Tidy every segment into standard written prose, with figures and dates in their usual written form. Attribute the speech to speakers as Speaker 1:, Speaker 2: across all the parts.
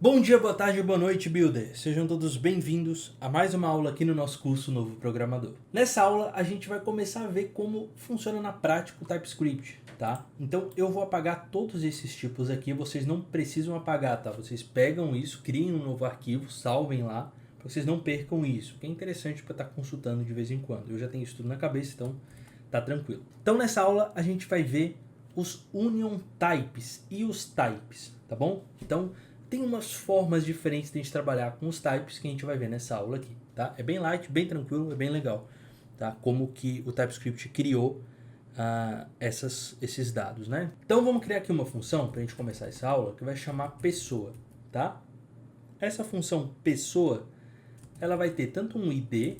Speaker 1: Bom dia, boa tarde, boa noite, Builder! Sejam todos bem-vindos a mais uma aula aqui no nosso curso Novo Programador. Nessa aula, a gente vai começar a ver como funciona na prática o TypeScript, tá? Então, eu vou apagar todos esses tipos aqui, vocês não precisam apagar, tá? Vocês pegam isso, criem um novo arquivo, salvem lá, para vocês não percam isso, que é interessante para estar consultando de vez em quando. Eu já tenho isso tudo na cabeça, então tá tranquilo. Então, nessa aula, a gente vai ver os Union Types e os Types, tá bom? Então, tem umas formas diferentes de a gente trabalhar com os types que a gente vai ver nessa aula aqui, tá? É bem light, bem tranquilo, é bem legal, tá? Como que o TypeScript criou esses dados, né? Então vamos criar aqui uma função para a gente começar essa aula que vai chamar pessoa, tá? Essa função pessoa, ela vai ter tanto um ID,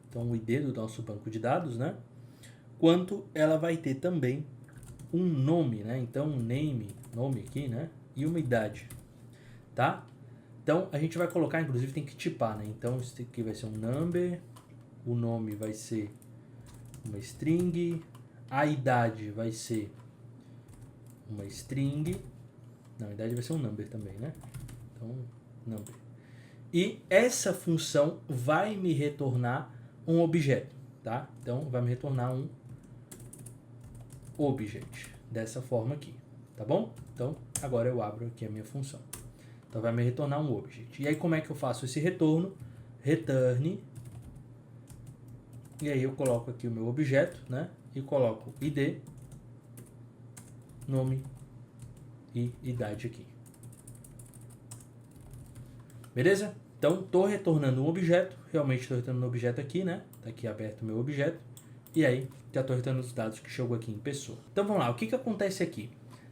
Speaker 1: então o ID do nosso banco de dados, né? Quanto ela vai ter também um nome, né? Então um nome aqui, né? E uma idade. Tá? Então a gente vai colocar, inclusive tem que tipar, né? Então isso aqui vai ser um number, o nome vai ser uma string, a idade vai ser uma string, não, a idade vai ser um number também, né? Então, number. E essa função vai me retornar um objeto, tá? Então vai me retornar um object, dessa forma aqui, tá bom? Então agora eu abro aqui a minha função. Então vai me retornar um object. E aí como é que eu faço esse retorno? Return. E aí eu coloco aqui o meu objeto, né? E coloco ID, nome e idade aqui. Beleza? Então estou retornando um objeto. Realmente estou retornando um objeto aqui, né? Está aqui aberto o meu objeto. E aí já estou retornando os dados que chegou aqui em pessoa. Então vamos lá. O que acontece aqui?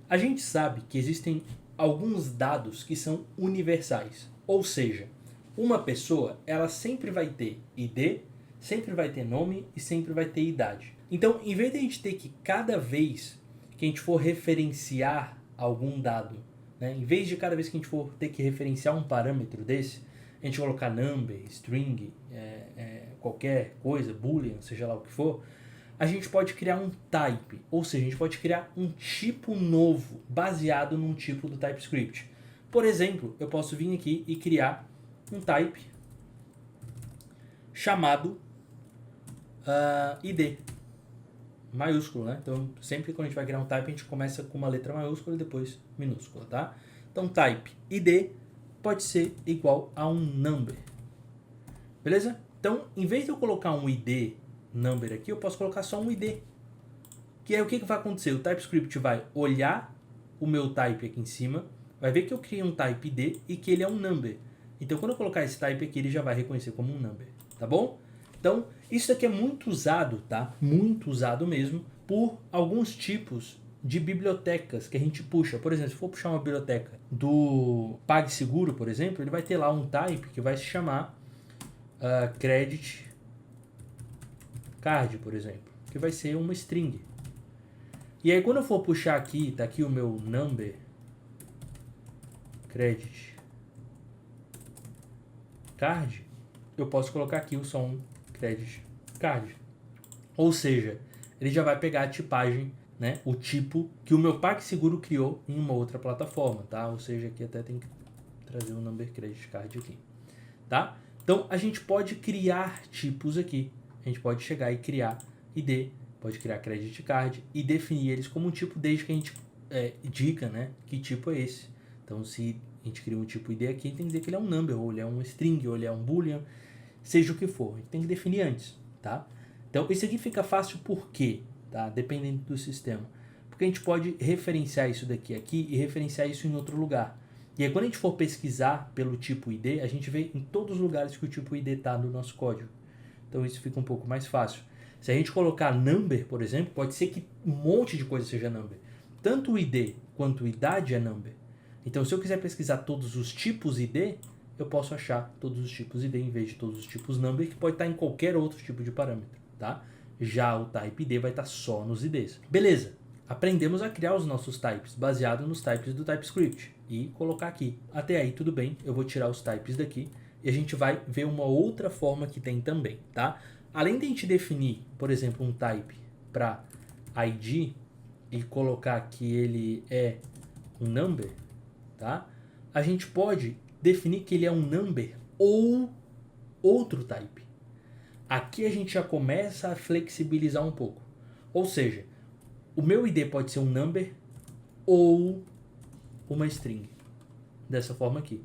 Speaker 1: A gente sabe que existem alguns dados que são universais, ou seja, uma pessoa ela sempre vai ter ID, sempre vai ter nome e sempre vai ter idade. Então, em vez de a gente ter que cada vez que a gente for referenciar algum dado, né, em vez de cada vez que a gente for ter que referenciar um parâmetro desse, a gente colocar number, string, qualquer coisa, boolean, seja lá o que for, a gente pode criar um type, ou seja, a gente pode criar um tipo novo baseado num tipo do TypeScript. Por exemplo, eu posso vir aqui e criar um type chamado ID, maiúsculo, né? Então, sempre quando a gente vai criar um type, a gente começa com uma letra maiúscula e depois minúscula, tá? Então, type ID pode ser igual a um number, beleza? Então, em vez de eu colocar um ID number aqui, eu posso colocar só um ID. Que aí o que vai acontecer? O TypeScript vai olhar o meu type aqui em cima, vai ver que eu criei um type ID e que ele é um number. Então quando eu colocar esse type aqui, ele já vai reconhecer como um number, tá bom? Então isso aqui é muito usado, tá? Muito usado mesmo por alguns tipos de bibliotecas que a gente puxa. Por exemplo, se for puxar uma biblioteca do PagSeguro, por exemplo, ele vai ter lá um type que vai se chamar credit card, por exemplo, que vai ser uma string. E aí quando eu for puxar aqui, tá aqui o meu number credit card, eu posso colocar aqui o som credit card. Ou seja, ele já vai pegar a tipagem, né, o tipo que o meu PagSeguro criou em uma outra plataforma, tá? Ou seja, aqui até tem que trazer o number credit card aqui, tá? Então a gente pode criar tipos aqui. A gente pode chegar e criar ID, pode criar credit card e definir eles como um tipo desde que a gente diga, né, que tipo é esse. Então se a gente cria um tipo ID aqui, a gente tem que dizer que ele é um number, ou ele é um string, ou ele é um boolean, seja o que for. A gente tem que definir antes, tá? Então isso aqui fica fácil por quê? Tá? Dependendo do sistema. Porque a gente pode referenciar isso daqui aqui e referenciar isso em outro lugar. E aí quando a gente for pesquisar pelo tipo ID, a gente vê em todos os lugares que o tipo ID está no nosso código. Então isso fica um pouco mais fácil. Se a gente colocar number, por exemplo, pode ser que um monte de coisa seja number. Tanto o ID quanto a idade é number. Então se eu quiser pesquisar todos os tipos ID, eu posso achar todos os tipos ID em vez de todos os tipos number, que pode estar em qualquer outro tipo de parâmetro, tá? Já o type ID vai estar só nos IDs. Beleza, aprendemos a criar os nossos types baseado nos types do TypeScript e colocar aqui. Até aí tudo bem, eu vou tirar os types daqui e a gente vai ver uma outra forma que tem também, tá? Além de a gente definir, por exemplo, um type para ID e colocar que ele é um number, tá? a gente pode definir que ele é um number ou outro type. Aqui a gente já começa a flexibilizar um pouco. Ou seja, o meu ID pode ser um number ou uma string. Dessa forma aqui.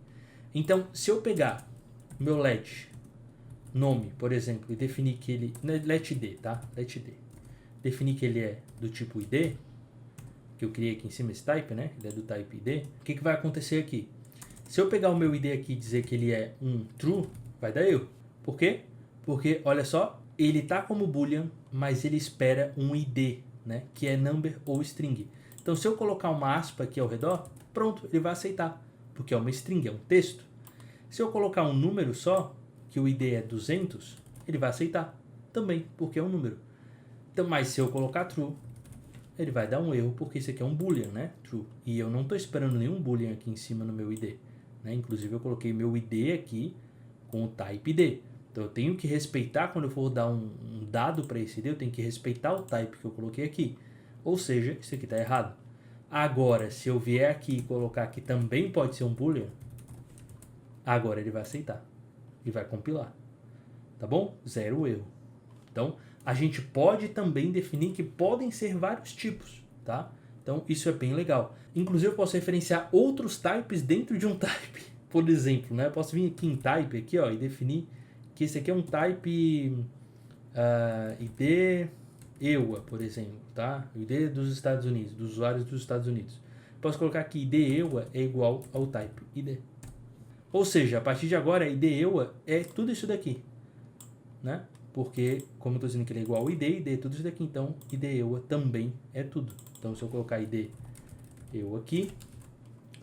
Speaker 1: Então, se eu pegar meu let nome, por exemplo, e definir que ele... let id, tá? Let id. Definir que ele é do tipo id, que eu criei aqui em cima esse type, né? Ele é do type id. O que vai acontecer aqui? Se eu pegar o meu id aqui e dizer que ele é um true, vai dar erro. Por quê? Porque, olha só, ele tá como boolean, mas ele espera um id, né? Que é number ou string. Então, se eu colocar uma aspa aqui ao redor, pronto, ele vai aceitar, porque é uma string, é um texto. Se eu colocar um número só, que o id é 200, ele vai aceitar também, porque é um número. Então, mas se eu colocar true, ele vai dar um erro, porque isso aqui é um boolean, né? True. E eu não estou esperando nenhum boolean aqui em cima no meu id, né? Inclusive, eu coloquei meu id aqui com o type id. Então, eu tenho que respeitar, quando eu for dar um dado para esse id, eu tenho que respeitar o type que eu coloquei aqui. Ou seja, isso aqui está errado. Agora, se eu vier aqui e colocar que também pode ser um boolean, agora ele vai aceitar e vai compilar. Tá bom? Zero erro. Então, a gente pode também definir que podem ser vários tipos, tá? Então, isso é bem legal. Inclusive, eu posso referenciar outros types dentro de um type. Por exemplo, né? Eu posso vir aqui em type aqui, ó, e definir que esse aqui é um type ID EUA, por exemplo, tá? ID dos Estados Unidos, dos usuários dos Estados Unidos. Posso colocar aqui ID EUA é igual ao type ID. Ou seja, a partir de agora, ID EUA é tudo isso daqui, né? Porque, como eu estou dizendo que ele é igual ao ID é tudo isso daqui, então ID EUA também é tudo. Então, se eu colocar ID EUA aqui,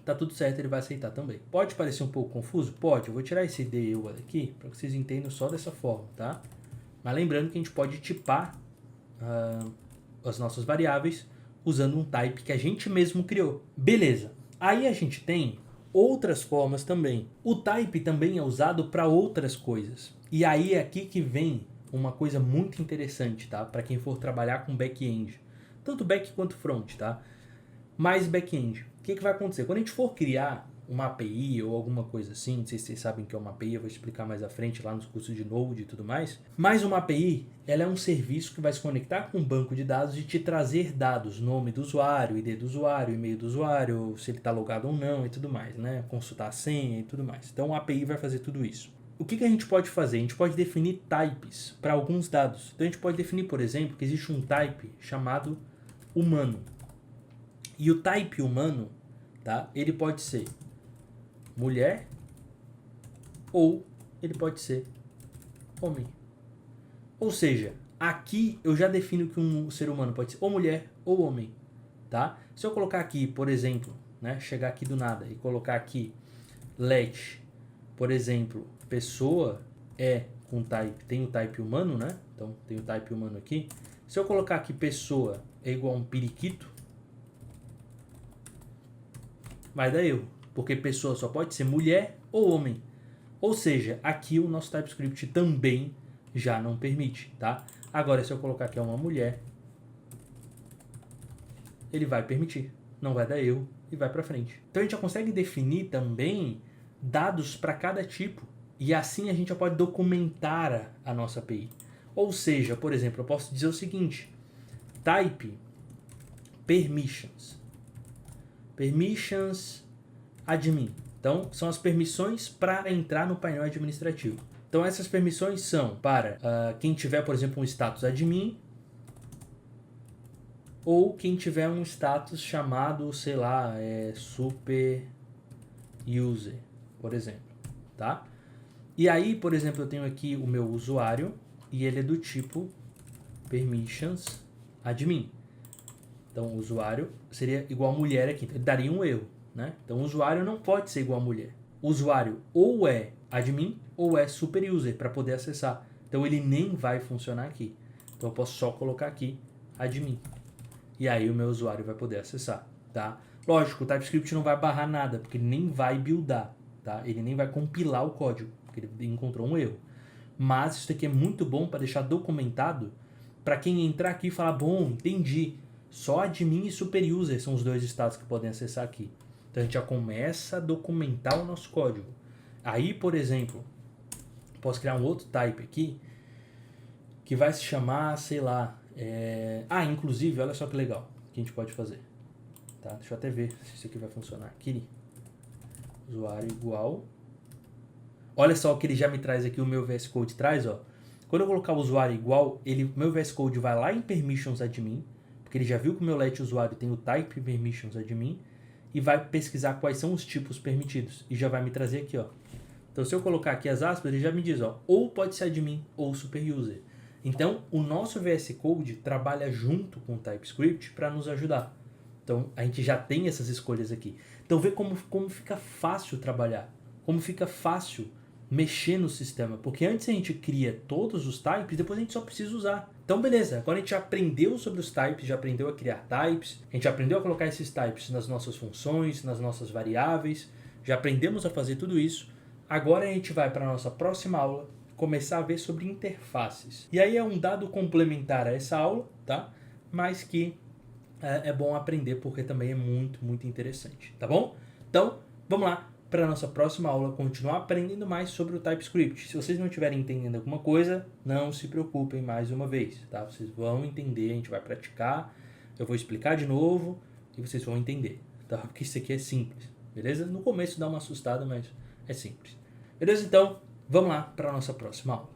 Speaker 1: tá tudo certo, ele vai aceitar também. Pode parecer um pouco confuso? Pode. Eu vou tirar esse ID EUA daqui para que vocês entendam só dessa forma, tá? Mas lembrando que a gente pode tipar as nossas variáveis usando um type que a gente mesmo criou. Beleza. Aí a gente tem outras formas também. O type também é usado para outras coisas. E aí é aqui que vem uma coisa muito interessante, tá? Para quem for trabalhar com back-end. Tanto back quanto front, tá? Mais back-end. O que vai acontecer? Quando a gente for criar uma API ou alguma coisa assim, não sei se vocês sabem o que é uma API, eu vou explicar mais à frente lá nos cursos de Node e tudo mais. Mas uma API, ela é um serviço que vai se conectar com um banco de dados e te trazer dados, nome do usuário, ID do usuário, e-mail do usuário, se ele está logado ou não e tudo mais, né? Consultar a senha e tudo mais. Então a API vai fazer tudo isso. O que a gente pode fazer? A gente pode definir types para alguns dados. Então a gente pode definir, por exemplo, que existe um type chamado humano. E o type humano, tá? Ele pode ser mulher ou ele pode ser homem. Ou seja, aqui eu já defino que um ser humano pode ser ou mulher ou homem, tá? Se eu colocar aqui, por exemplo, né, chegar aqui do nada e colocar aqui let, por exemplo, pessoa é com type, tem o type humano, né? Então tem o type humano aqui. Se eu colocar aqui pessoa é igual a um periquito, vai dar erro, porque pessoa só pode ser mulher ou homem. Ou seja, aqui o nosso TypeScript também já não permite, tá? Agora, se eu colocar aqui uma mulher, ele vai permitir, não vai dar erro e vai para frente. Então a gente já consegue definir também dados para cada tipo e assim a gente já pode documentar a nossa API. Ou seja, por exemplo, eu posso dizer o seguinte: type permissions admin. Então, são as permissões para entrar no painel administrativo. Então, essas permissões são para quem tiver, por exemplo, um status admin ou quem tiver um status chamado, sei lá, super user, por exemplo, tá? E aí, por exemplo, eu tenho aqui o meu usuário e ele é do tipo permissions admin. Então, o usuário seria igual a mulher aqui, então ele daria um erro, né? Então, o usuário não pode ser igual a mulher. O usuário ou é admin ou é super user para poder acessar. Então, ele nem vai funcionar aqui. Então, eu posso só colocar aqui admin. E aí, o meu usuário vai poder acessar, tá? Lógico, o TypeScript não vai barrar nada, porque ele nem vai buildar, tá? Ele nem vai compilar o código, porque ele encontrou um erro. Mas isso aqui é muito bom para deixar documentado para quem entrar aqui e falar, bom, entendi. Só admin e super user são os dois estados que podem acessar aqui. Então a gente já começa a documentar o nosso código. Aí, por exemplo, posso criar um outro type aqui que vai se chamar, sei lá, inclusive, olha só que legal que a gente pode fazer. Tá? Deixa eu até ver se isso aqui vai funcionar. Aqui, usuário igual. Olha só o que ele já me traz aqui, o meu VS Code traz, ó. Quando eu colocar o usuário igual, meu VS Code vai lá em permissions admin, porque ele já viu que o meu let usuário tem o type permissions admin, e vai pesquisar quais são os tipos permitidos, e já vai me trazer aqui, ó. Então, se eu colocar aqui as aspas, ele já me diz, ó, ou pode ser admin ou super user. Então, o nosso VS Code trabalha junto com o TypeScript para nos ajudar. Então, a gente já tem essas escolhas aqui. Então, vê como fica fácil trabalhar, como fica fácil mexer no sistema, porque antes a gente cria todos os types, depois a gente só precisa usar. Então beleza, agora a gente já aprendeu sobre os types, já aprendeu a criar types, a gente aprendeu a colocar esses types nas nossas funções, nas nossas variáveis, já aprendemos a fazer tudo isso. Agora a gente vai para a nossa próxima aula começar a ver sobre interfaces. E aí é um dado complementar a essa aula, tá? Mas que é bom aprender porque também é muito, muito interessante, tá bom? Então, vamos lá para a nossa próxima aula, continuar aprendendo mais sobre o TypeScript. Se vocês não estiverem entendendo alguma coisa, não se preocupem mais uma vez, tá? Vocês vão entender, a gente vai praticar, eu vou explicar de novo e vocês vão entender, tá? Porque isso aqui é simples, beleza? No começo dá uma assustada, mas é simples. Beleza? Então, vamos lá para a nossa próxima aula.